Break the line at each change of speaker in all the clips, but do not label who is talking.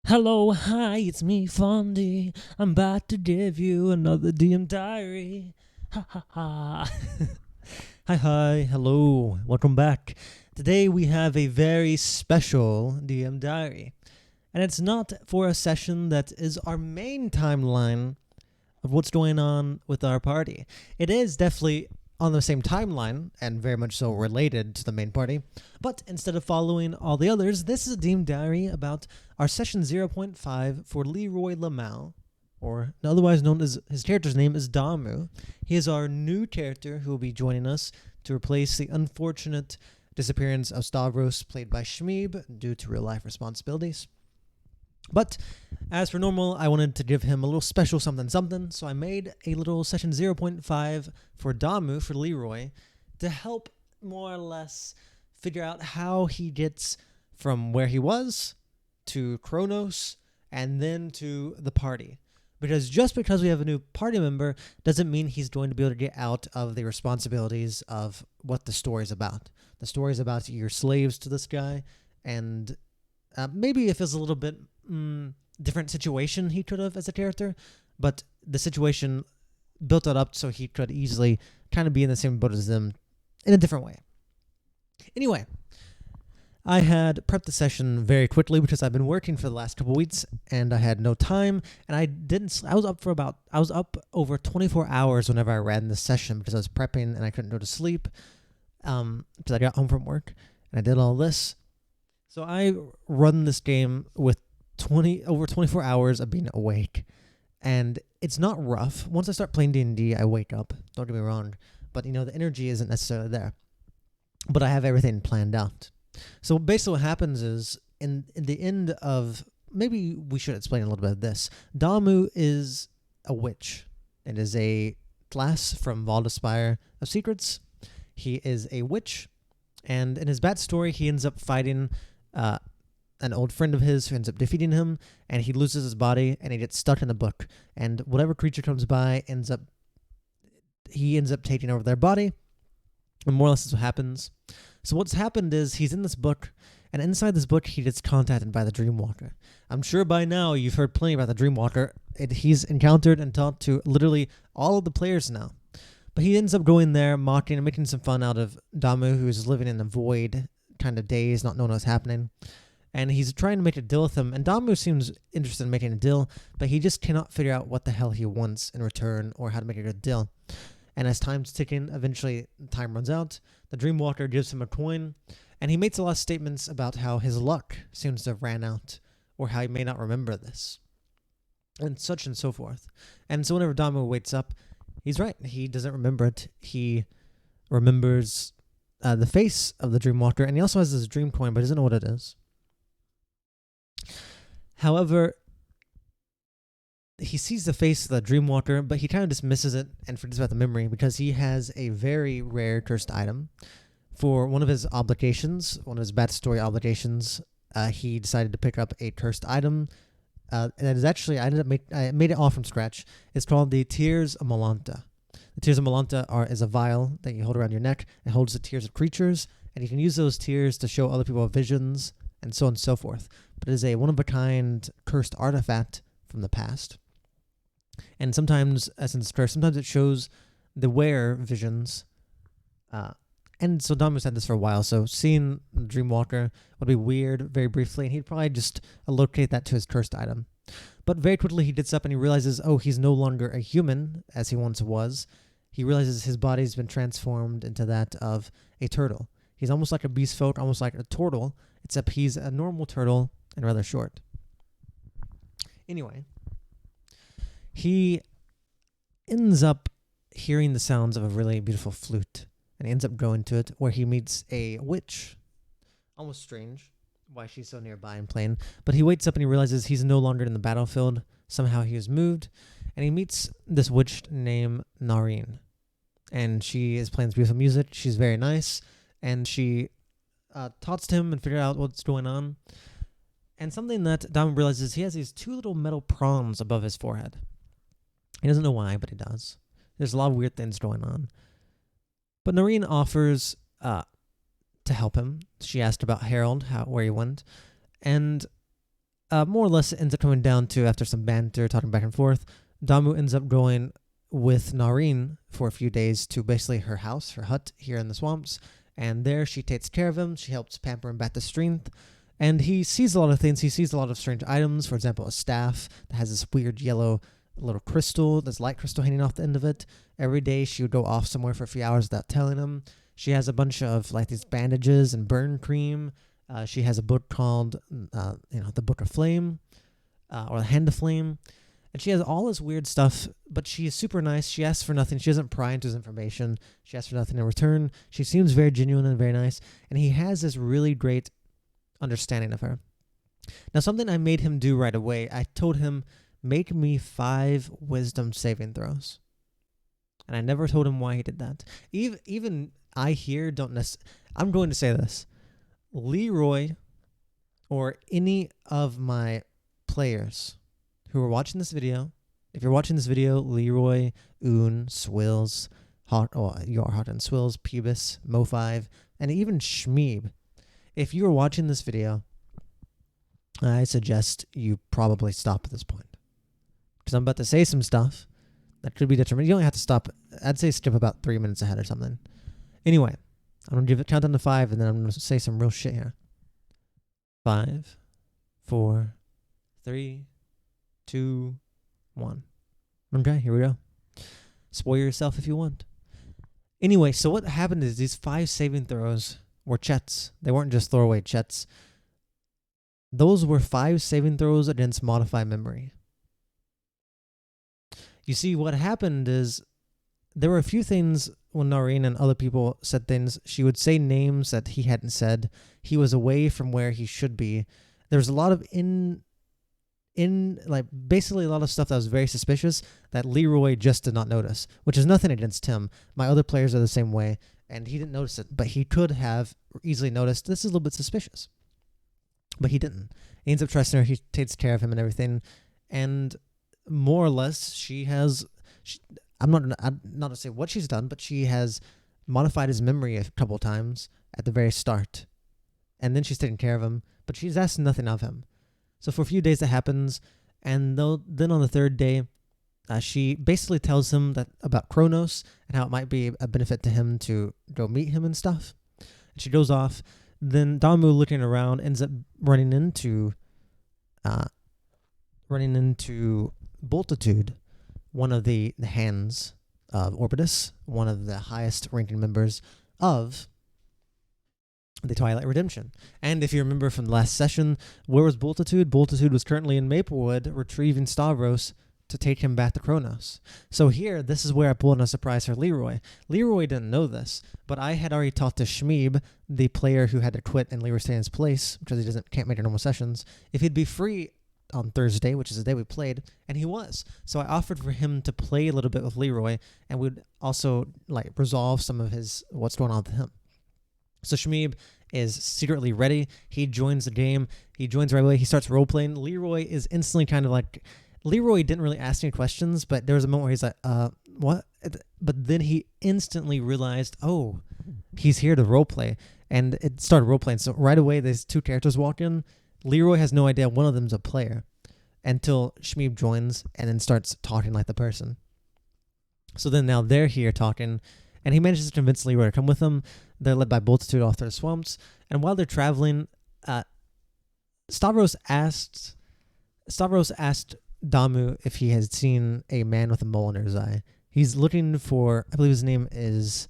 Hello, hi, it's me, Fondy. I'm about to give you another DM diary. Ha ha ha. Hi, hello, welcome back. Today we have a very special DM diary. And it's not for a session that is our main timeline of what's going on with our party. It is definitely on the same timeline and very much so related to the main party. But instead of following all the others, this is a deemed diary about our session 0.5 for Leroy Lamau, or otherwise known as his character's name is Damu. He is our new character who will be joining us to replace the unfortunate disappearance of Stavros, played by Shmeeb, due to real life responsibilities. But as for normal, I wanted to give him a little special something, so I made a little session 0.5 for Damu, for Leroy, to help more or less figure out how he gets from where he was to Kronos and then to the party. Because just because we have a new party member doesn't mean he's going to be able to get out of the responsibilities of what the story's about. The story's about you're slaves to this guy, and maybe if it's a little bit different situation he could have as a character, but the situation built it up so he could easily kind of be in the same boat as them in a different way. Anyway, I had prepped the session very quickly because I've been working for the last couple weeks and I had no time, and I was up over 24 hours whenever I ran this session because I was prepping and I couldn't go to sleep because I got home from work and I did all this. So I run this game with over 24 hours of being awake, and it's not rough. Once I start playing D&D, I wake up. Don't get me wrong, but the energy isn't necessarily there. But I have everything planned out. So basically, what happens is in the end of, maybe we should explain a little bit of this. Damu is a witch. It is a class from Valdespire of Secrets. He is a witch, and in his backstory, he ends up fighting an old friend of his who ends up defeating him, and he loses his body and he gets stuck in a book, and whatever creature comes by he ends up taking over their body, and more or less that's what happens. So what's happened is he's in this book, and inside this book he gets contacted by the Dreamwalker. I'm sure by now you've heard plenty about the Dreamwalker. He's encountered and talked to literally all of the players now, but he ends up going there, mocking and making some fun out of Damu, who's living in a void kind of daze, not knowing what's happening. And he's trying to make a deal with him, and Damu seems interested in making a deal, but he just cannot figure out what the hell he wants in return or how to make a good deal. And as time's ticking, eventually time runs out. The Dreamwalker gives him a coin, and he makes a lot of statements about how his luck seems to have ran out, or how he may not remember this, and such and so forth. And so whenever Damu wakes up, he's right. He doesn't remember it. He remembers the face of the Dreamwalker, and he also has this dream coin, but doesn't know what it is. However, he sees the face of the Dreamwalker, but he kind of dismisses it and forgets about the memory because he has a very rare cursed item. For one of his obligations, one of his backstory obligations, he decided to pick up a cursed item. And it is actually, I made it all from scratch. It's called the Tears of Malanta. The Tears of Malanta is a vial that you hold around your neck. It holds the tears of creatures, and you can use those tears to show other people visions, and so on and so forth. But it is a one-of-a-kind cursed artifact from the past. And sometimes, since it's cursed, sometimes it shows the wearer visions. And so Damu's had this for a while, so seeing the Dreamwalker would be weird very briefly, and he'd probably just allocate that to his cursed item. But very quickly he gets up and he realizes, he's no longer a human, as he once was. He realizes his body's been transformed into that of a turtle. He's almost like a beast folk, almost like a turtle, except he's a normal turtle and rather short. Anyway, he ends up hearing the sounds of a really beautiful flute, and he ends up going to it, where he meets a witch. Almost strange why she's so nearby and playing, but he wakes up and he realizes he's no longer in the battlefield. Somehow he was moved, and he meets this witch named Nareen, and she is playing this beautiful music. She's very nice, and she talks to him and figure out what's going on. And something that Dom realizes, he has these two little metal prongs above his forehead. He doesn't know why, but he does. There's a lot of weird things going on. But Noreen offers to help him. She asked about Harold, where he went. And more or less ends up coming down to, after some banter, talking back and forth, Damu ends up going with Nareen for a few days to basically her house, her hut here in the swamps. And there she takes care of him. She helps pamper him back to strength. And he sees a lot of things. He sees a lot of strange items. For example, a staff that has this weird yellow little crystal, this light crystal hanging off the end of it. Every day she would go off somewhere for a few hours without telling him. She has a bunch of like these bandages and burn cream. She has a book called, the Book of Flame, or the Hand of Flame. And she has all this weird stuff, but she is super nice. She asks for nothing. She doesn't pry into his information. She asks for nothing in return. She seems very genuine and very nice. And he has this really great understanding of her. Now, something I made him do right away, I told him, make me 5 wisdom saving throws. And I never told him why he did that. Even I here don't necessarily... I'm going to say this. Leroy or any of my players who are watching this video, if you're watching this video, Leroy, Oon, Swills, Yarhot and Swills, Pubis, Mo5, and even Shmeeb, if you are watching this video, I suggest you probably stop at this point. Because I'm about to say some stuff that could be detrimental. You don't have to stop. I'd say skip about 3 minutes ahead or something. Anyway, I'm going to give it count down to 5, and then I'm going to say some real shit here. 5, 4, 3, 2, 1. Okay, here we go. Spoil yourself if you want. Anyway, so what happened is these 5 saving throws were chets. They weren't just throwaway chets. Those were 5 saving throws against modified memory. You see, what happened is there were a few things when Nareen and other people said things. She would say names that he hadn't said. He was away from where he should be. There was a lot of basically a lot of stuff that was very suspicious that Leroy just did not notice, which is nothing against him. My other players are the same way, and he didn't notice it, but he could have easily noticed this is a little bit suspicious. But he didn't. He ends up trusting her. He takes care of him and everything, and more or less, I'm not to say what she's done, but she has modified his memory a couple of times at the very start, and then she's taking care of him, but she's asking nothing of him. So for a few days that happens, and then on the 3rd day, she basically tells him that about Kronos and how it might be a benefit to him to go meet him and stuff. And she goes off. Then Damu, looking around, ends up running into Boltitude, one of the hands of Orbitus, one of the highest ranking members of the Twilight Redemption. And if you remember from the last session, where was Boltitude? Boltitude was currently in Maplewood retrieving Stavros to take him back to Kronos. So here, this is where I pulled in a surprise for Leroy. Leroy didn't know this, but I had already talked to Shmeeb, the player who had to quit and Leroy stay in his place because he can't make normal sessions, if he'd be free on Thursday, which is the day we played, and he was. So I offered for him to play a little bit with Leroy, and we'd also resolve some of what's going on with him. So Shmeeb is secretly ready. He joins the game. He joins right away. He starts role-playing. Leroy is instantly kind of Leroy didn't really ask any questions, but there was a moment where he's like, what? But then he instantly realized, oh, he's here to roleplay. And it started role-playing. So right away, these 2 characters walk in. Leroy has no idea one of them's a player until Shmeeb joins and then starts talking like the person. So then now they're here talking, and he manages to convince Leroy to come with him. They're led by Boltitude off through the swamps. And while they're traveling, Stavros asked Damu if he had seen a man with a mole under his eye. He's looking for, I believe his name is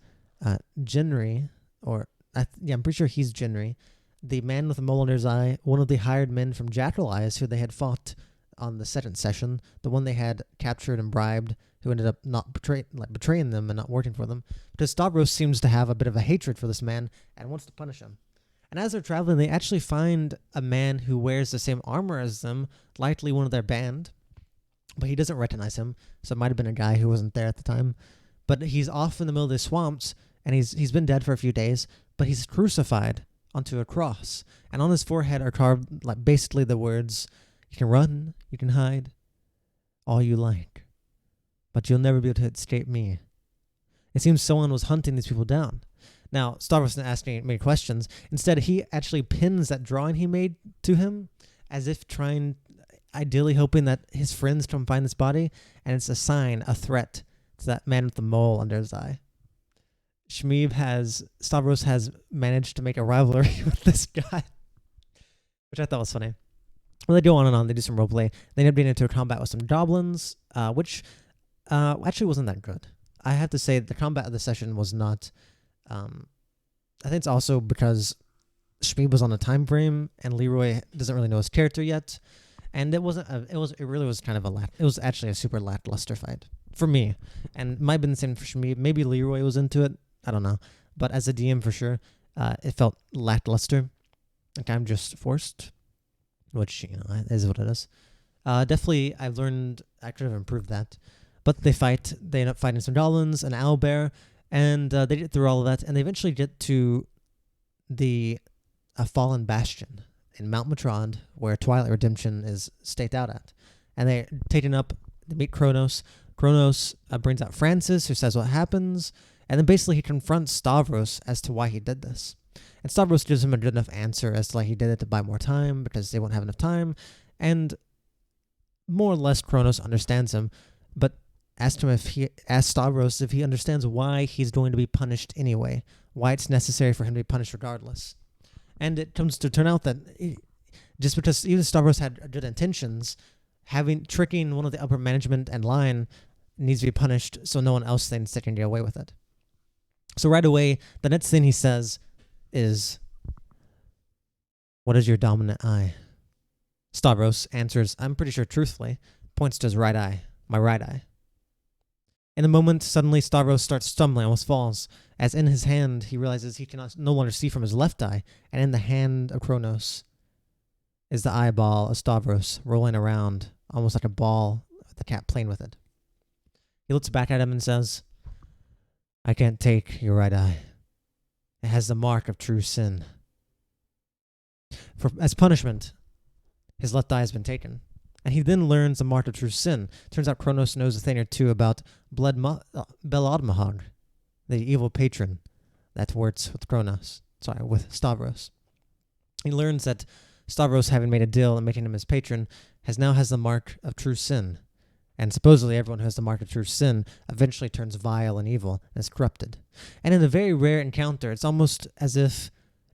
Genry, I'm pretty sure he's Genry, the man with a mole under his eye, one of the hired men from Jackal Eyes who they had fought on the 2nd session, the one they had captured and bribed, who ended up not betraying them and not working for them, because Stavros seems to have a bit of a hatred for this man and wants to punish him. And as they're traveling, they actually find a man who wears the same armor as them, likely one of their band, but he doesn't recognize him, so it might have been a guy who wasn't there at the time. But he's off in the middle of the swamps, and he's been dead for a few days, but he's crucified onto a cross, and on his forehead are carved basically the words, "You can run, you can hide, all you like, but you'll never be able to escape me." It seems someone was hunting these people down. Now, Stavros didn't ask any questions. Instead, he actually pins that drawing he made to him as if trying, ideally hoping that his friends come find this body, and it's a sign, a threat to that man with the mole under his eye. Stavros has managed to make a rivalry with this guy, which I thought was funny. Well, they go on and on. They do some roleplay. They end up getting into a combat with some goblins, which actually wasn't that good. I have to say the combat of the session was not. I think it's also because Shmeeb was on a time frame and Leroy doesn't really know his character yet, and it wasn't. It really was kind of it was actually a super lackluster fight for me, and it might have been the same for Shmeeb. Maybe Leroy was into it. I don't know, but as a DM for sure, it felt lackluster. Like I'm just forced, which is what it is. Definitely, I've learned I could have improved that. But they end up fighting some goblins, an owlbear, and they get through all of that, and they eventually get to the fallen bastion in Mount Matrond, where Twilight Redemption is staked out at. And they meet Kronos. Kronos brings out Francis, who says what happens, and then basically he confronts Stavros as to why he did this. And Stavros gives him a good enough answer as to why he did it to buy more time, because they won't have enough time, and more or less Kronos understands him, but asked Stavros if he understands why he's going to be punished anyway, why it's necessary for him to be punished regardless. And it comes to turn out that just because even Stavros had good intentions, tricking one of the upper management and line needs to be punished so no one else thinks they can get away with it. So right away, the next thing he says is, "What is your dominant eye?" Stavros answers, I'm pretty sure truthfully, points to his right eye, my right eye. In a moment, suddenly Stavros starts stumbling, almost falls, as in his hand he realizes he cannot no longer see from his left eye, and in the hand of Kronos is the eyeball of Stavros rolling around, almost like a ball, the cat playing with it. He looks back at him and says, "I can't take your right eye. It has the mark of true sin." As punishment, his left eye has been taken. And he then learns the mark of true sin. Turns out Kronos knows a thing or two about Belodmahog, the evil patron that works with Stavros. He learns that Stavros, having made a deal and making him his patron, has the mark of true sin. And supposedly everyone who has the mark of true sin eventually turns vile and evil and is corrupted. And in a very rare encounter, it's almost as if,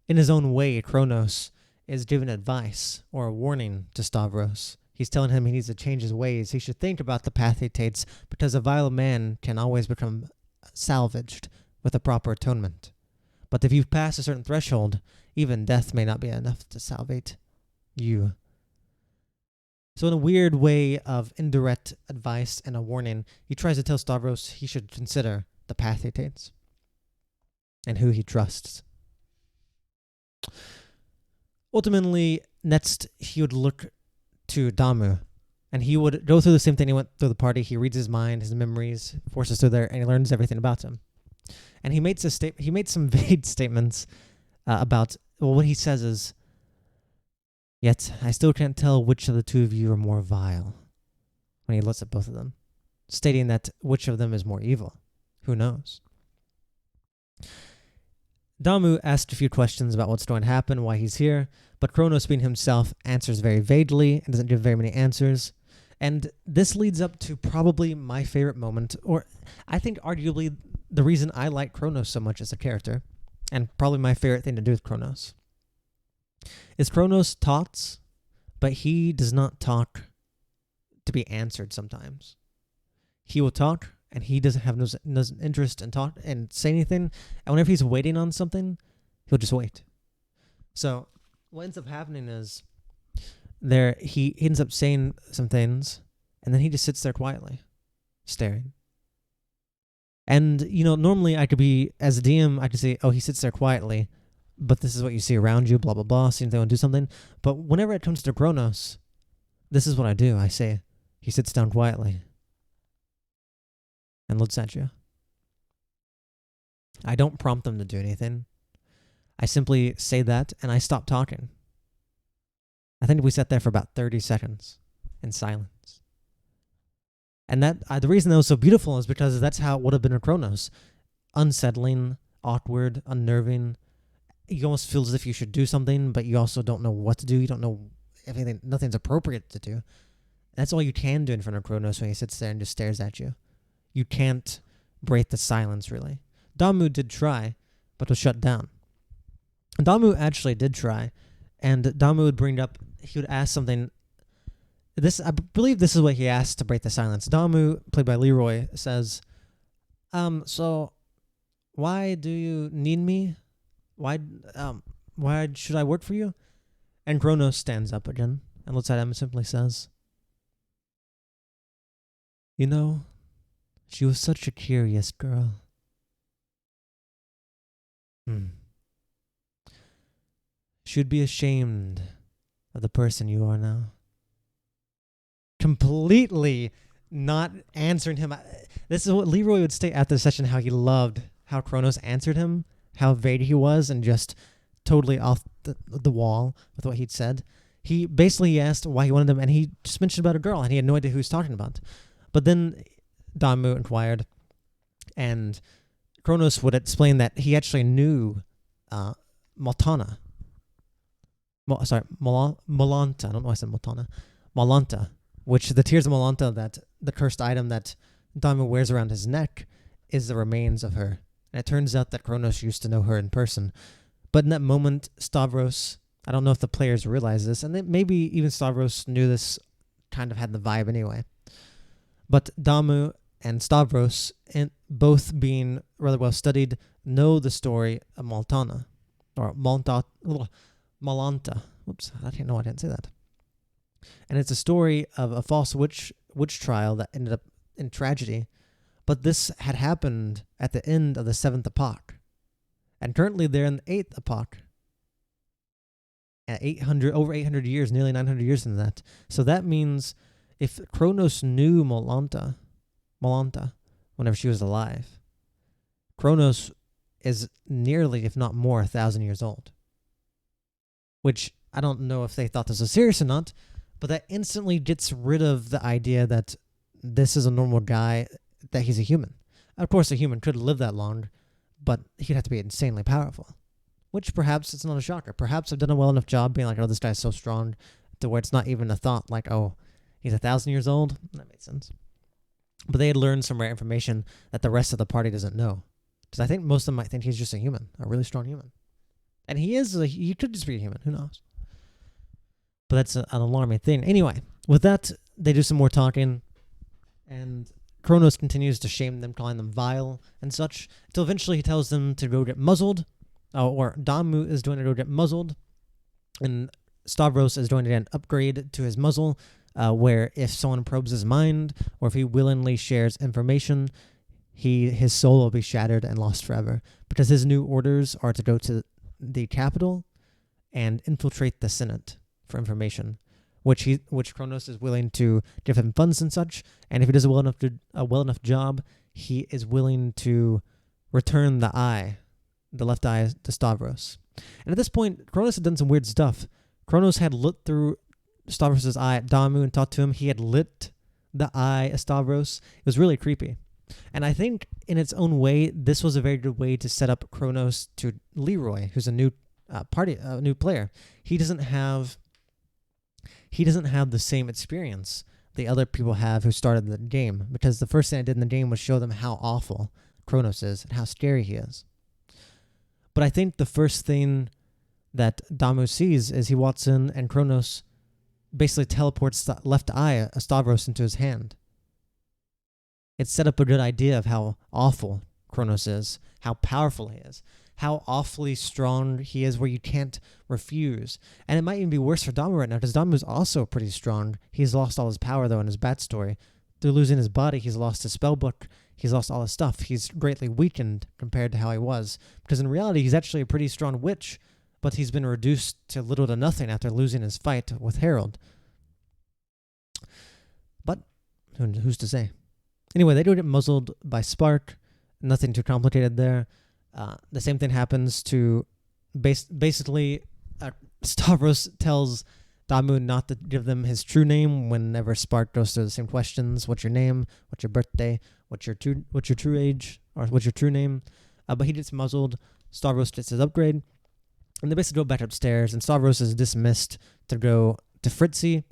in his own way, Kronos is giving advice or a warning to Stavros. He's telling him he needs to change his ways. He should think about the path he takes, because a vile man can always become salvaged with a proper atonement. But if you pass a certain threshold, even death may not be enough to salvate you. So in a weird way of indirect advice and a warning, he tries to tell Stavros he should consider the path he takes and who he trusts. Ultimately, next he would look to Damu, and he would go through the same thing he went through the party. He reads his mind, his memories, forces through there, and he learns everything about him. And he made some vague statements about, what he says is, "Yet I still can't tell which of the two of you are more vile," when he looks at both of them, stating that which of them is more evil. Who knows? Damu asked a few questions about what's going to happen, why he's here, but Kronos, being himself, answers very vaguely and doesn't give very many answers. And this leads up to probably my favorite moment, or I think arguably the reason I like Kronos so much as a character, and probably my favorite thing to do with Kronos, is Kronos talks, but he does not talk to be answered sometimes. He will talk, and he doesn't have no interest in talk and say anything. And whenever he's waiting on something, he'll just wait. So what ends up happening is he ends up saying some things, and then he just sits there quietly, staring. And, normally I could be, as a DM, I could say, oh, he sits there quietly, but this is what you see around you, blah, blah, blah, see if they want to do something. But whenever it comes to Kronos, this is what I do. I say, he sits down quietly and looks at you. I don't prompt them to do anything. I simply say that, and I stop talking. I think we sat there for about 30 seconds in silence. And the reason that was so beautiful is because that's how it would have been a Kronos. Unsettling, awkward, unnerving. You almost feel as if you should do something, but you also don't know what to do. You don't know if anything, nothing's appropriate to do. That's all you can do in front of Kronos when he sits there and just stares at you. You can't break the silence, really. Damu did try, but was shut down. Damu actually did try, and Damu would bring up, he would ask something. I believe this is what he asked to break the silence. Damu, played by Leroy, says, so why do you need me? Why should I work for you? And Kronos stands up again and looks at him and simply says, you know, she was such a curious girl. Should be ashamed of the person you are now. Completely not answering him. This is what Leroy would state after the session, how he loved how Kronos answered him, how vague he was, and just totally off the wall with what he'd said. He basically asked why he wanted them, and he just mentioned about a girl, and he had no idea who he was talking about. But then Damu inquired, and Kronos would explain that he actually knew Maltana. Malanta. I don't know why I said Maltana. Malanta, which the tears of Malanta, that the cursed item that Damu wears around his neck, is the remains of her. And it turns out that Kronos used to know her in person. But in that moment, Stavros, I don't know if the players realize this, and maybe even Stavros knew this, kind of had the vibe anyway. But Damu and Stavros, and both being rather well studied, know the story of Maltana. Or Malanta. Whoops, I didn't know I didn't say that. And it's a story of a false witch trial that ended up in tragedy. But this had happened at the end of the 7th epoch. And currently they're in the 8th epoch. At over 800 years, nearly 900 years into that. So that means if Kronos knew Malanta, whenever she was alive, Kronos is nearly, if not more, 1,000 years old. Which, I don't know if they thought this was serious or not, but that instantly gets rid of the idea that this is a normal guy, that he's a human. Of course, a human could live that long, but he'd have to be insanely powerful. Which perhaps it's not a shocker. Perhaps I've done a well enough job being like, oh, this guy's so strong, to where it's not even a thought like, oh, he's 1,000 years old? That makes sense. But they had learned some rare information that the rest of the party doesn't know. Because I think most of them might think he's just a human, a really strong human. And he could just be a human, who knows? But that's an alarming thing. Anyway, with that, they do some more talking, and Kronos continues to shame them, calling them vile and such, until eventually he tells them to go get muzzled, or Damu is going to go get muzzled, and Stavros is going to get an upgrade to his muzzle, where if someone probes his mind, or if he willingly shares information, his soul will be shattered and lost forever, because his new orders are to go to the capital and infiltrate the Senate for information, which Kronos is willing to give him funds and such, and if he does a well enough job, he is willing to return the left eye to Stavros. And at this point, Kronos had done some weird stuff. Kronos had looked through Stavros' eye at Damu and talked to him. He had lit the eye of Stavros. It was really creepy. And I think in its own way, this was a very good way to set up Kronos to Leroy, who's a new new player. He doesn't have the same experience the other people have who started the game, because the first thing I did in the game was show them how awful Kronos is and how scary he is. But I think the first thing that Damu sees is he walks in and Kronos basically teleports the left eye of Stavros into his hand. It set up a good idea of how awful Kronos is, how powerful he is, how awfully strong he is where you can't refuse. And it might even be worse for Damu right now, because Damu is also pretty strong. He's lost all his power, though, in his bat story. Through losing his body, he's lost his spellbook, he's lost all his stuff. He's greatly weakened compared to how he was, because in reality, he's actually a pretty strong witch, but he's been reduced to little to nothing after losing his fight with Harold. But who's to say? Anyway, they do get muzzled by Spark. Nothing too complicated there. The same thing happens to basically Stavros tells Damu not to give them his true name whenever Spark goes through the same questions. What's your name? What's your birthday? What's your true age? Or what's your true name? But he gets muzzled. Stavros gets his upgrade. And they basically go back upstairs, and Stavros is dismissed to go to Fritzy,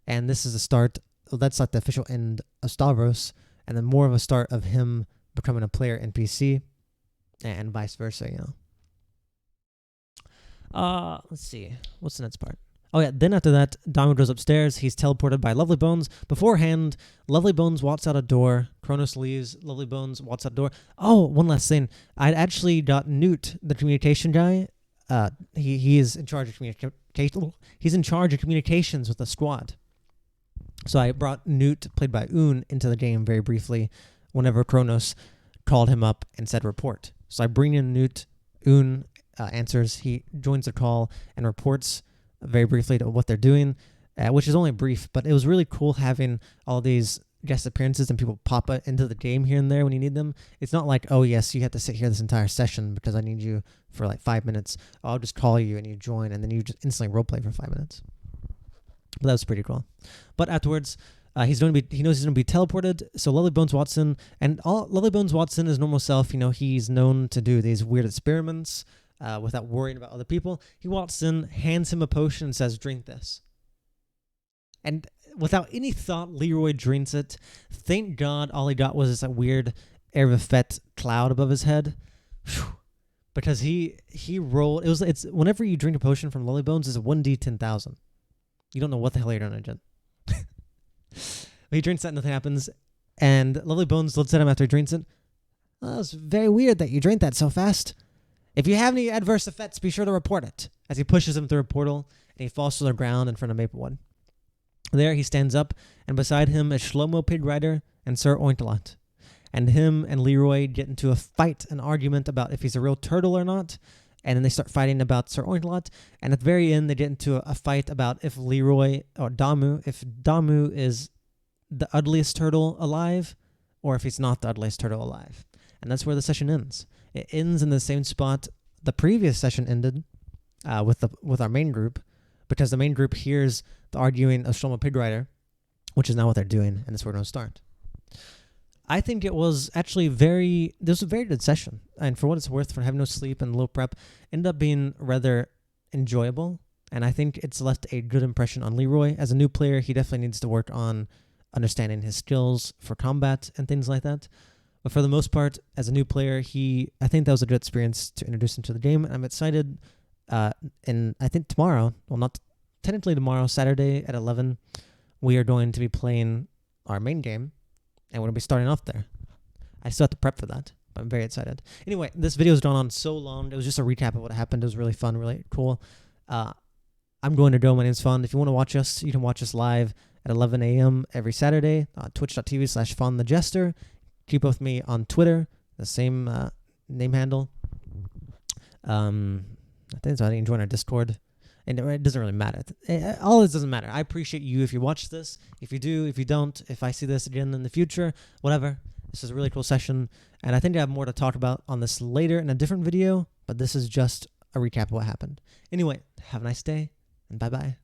and this is the start. Well, that's like the official end of Stavros, and then more of a start of him becoming a player NPC, and vice versa. Let's see. What's the next part? Oh yeah, then after that, Damu goes upstairs. He's teleported by Lovely Bones. Beforehand, Lovely Bones walks out a door. Kronos leaves. Lovely Bones walks out a door. Oh, one last thing. I'd actually got Newt, the communication guy. He is in charge of communication. He's in charge of communications with the squad. So I brought Newt, played by Un, into the game very briefly whenever Kronos called him up and said report. So I bring in Newt. Un answers. He joins the call and reports very briefly to what they're doing, which is only brief, but it was really cool having all these guest appearances and people pop into the game here and there when you need them. It's not like, oh yes, you have to sit here this entire session because I need you for like 5 minutes. I'll just call you and you join, and then you just instantly roleplay for 5 minutes. But that was pretty cool. But afterwards, he knows he's going to be teleported. So Lovely Bones Watson, and Lovely Bones Watson is normal self. He's known to do these weird experiments without worrying about other people. He walks in, hands him a potion, and says, "Drink this." And without any thought, Leroy drinks it. Thank God all he got was this weird Air Vifet cloud above his head. Whew. Because he rolled. It's whenever you drink a potion from Lovely Bones, it's a 1d10,000. You don't know what the hell you're gonna do. He drinks that and nothing happens. And Lovely Bones looks at him after he drinks it. "Oh, it's very weird that you drank that so fast. If you have any adverse effects, be sure to report it." As he pushes him through a portal, and he falls to the ground in front of Maplewood. There he stands up, and beside him is Shlomo Pig Rider and Sir Ointelot. And him and Leroy get into a fight, an argument about if he's a real turtle or not. And then they start fighting about Sir Ointelot. And at the very end, they get into a fight about if Leroy or Damu, if Damu is the ugliest turtle alive, or if he's not the ugliest turtle alive. And that's where the session ends. It ends in the same spot the previous session ended, with our main group, because the main group hears the arguing of Shlomo Pig Rider, which is now what they're doing, and that's where we're going to start. I think it was actually this was a very good session, and for what it's worth, for having no sleep and low prep, ended up being rather enjoyable, and I think it's left a good impression on Leroy. As a new player, he definitely needs to work on understanding his skills for combat and things like that. But for the most part, as a new player, I think that was a good experience to introduce him to the game, and I'm excited. And I think tomorrow, well, not technically tomorrow, Saturday at 11, we are going to be playing our main game, and we're going to be starting off there. I still have to prep for that, but I'm very excited. Anyway, this video has gone on so long. It was just a recap of what happened. It was really fun, really cool. I'm going to go. My name's Fawn. If you want to watch us, you can watch us live at 11 a.m. every Saturday, twitch.tv/FawnTheJester. Keep up with me on Twitter, the same name handle. I think so. I can join our Discord. And it doesn't really matter. All this doesn't matter. I appreciate you if you watch this. If you do, if you don't, if I see this again in the future, whatever. This is a really cool session. And I think I have more to talk about on this later in a different video. But this is just a recap of what happened. Anyway, have a nice day. And bye-bye.